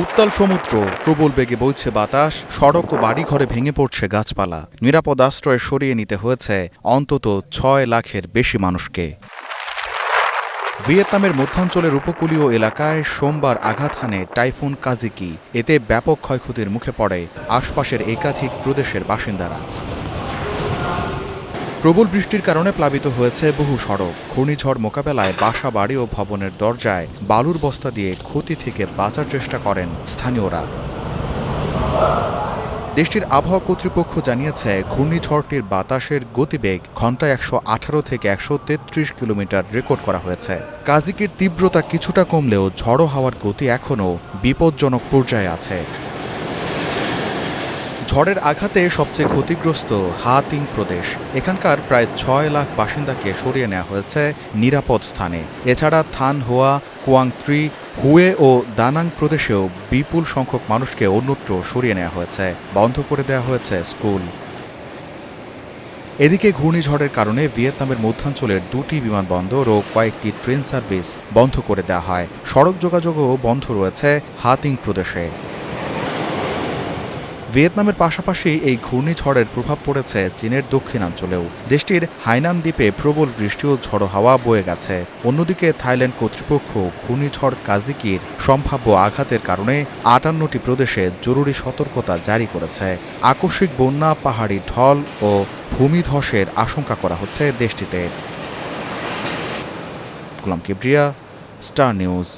উত্তাল সমুদ্র, প্রবল বেগে বইছে বাতাস, সড়ক ও বাড়িঘরে ভেঙে পড়ছে গাছপালা। নিরাপদ আশ্রয়ে সরিয়ে নিতে হয়েছে অন্তত ৬ লাখের বেশি মানুষকে। ভিয়েতনামের মধ্যাঞ্চলের উপকূলীয় এলাকায় সোমবার আঘাত হানে টাইফুন কাজিকি। এতে ব্যাপক ক্ষয়ক্ষতির মুখে পড়ে আশপাশের একাধিক প্রদেশের বাসিন্দারা। প্রবল বৃষ্টির কারণে প্লাবিত হয়েছে বহু সড়ক। ঘূর্ণিঝড় মোকাবেলায় বাসা বাড়ি ও ভবনের দরজায় বালুর বস্তা দিয়ে ক্ষতি থেকে বাঁচার চেষ্টা করেন স্থানীয়রা। দেশটির আবহাওয়া কর্তৃপক্ষ জানিয়েছে, ঘূর্ণিঝড়টির বাতাসের গতিবেগ ঘন্টায় ১১৮ থেকে ১৩৩ কিলোমিটার রেকর্ড করা হয়েছে। কাজিকির তীব্রতা কিছুটা কমলেও ঝড়ো হাওয়ার গতি এখনও বিপজ্জনক পর্যায়ে আছে। ঝড়ের আঘাতে সবচেয়ে ক্ষতিগ্রস্ত হাতিং প্রদেশ। এখানকার প্রায় ৬ লাখ বাসিন্দাকে সরিয়ে নেওয়া হয়েছে নিরাপদ স্থানে। এছাড়া থান হোয়া, কুয়াং ত্রি, হুয়ে ও দানাং প্রদেশেও বিপুল সংখ্যক মানুষকে অন্যত্র সরিয়ে নেওয়া হয়েছে। বন্ধ করে দেওয়া হয়েছে স্কুল। এদিকে ঘূর্ণিঝড়ের কারণে ভিয়েতনামের মধ্যাঞ্চলের ২টি বিমানবন্দর ও কয়েকটি ট্রেন সার্ভিস বন্ধ করে দেওয়া হয়। সড়ক যোগাযোগও বন্ধ রয়েছে হাতিং প্রদেশে। ভিয়েতনামের পাশাপাশি এই ঘূর্ণিঝড়ের প্রভাব পড়েছে চীনের দক্ষিণাঞ্চলেও। দেশটির হাইনান দ্বীপে প্রবল বৃষ্টি ও ঝড়ো হাওয়া বয়ে গেছে। অন্যদিকে থাইল্যান্ড কর্তৃপক্ষ ঘূর্ণিঝড় কাজিকির সম্ভাব্য আঘাতের কারণে ৫৮টি প্রদেশে জরুরি সতর্কতা জারি করেছে। আকস্মিক বন্যা, পাহাড়ি ঢল ও ভূমিধসের আশঙ্কা করা হচ্ছে দেশটিতে। গোলাম কিবরিয়া, স্টার নিউজ।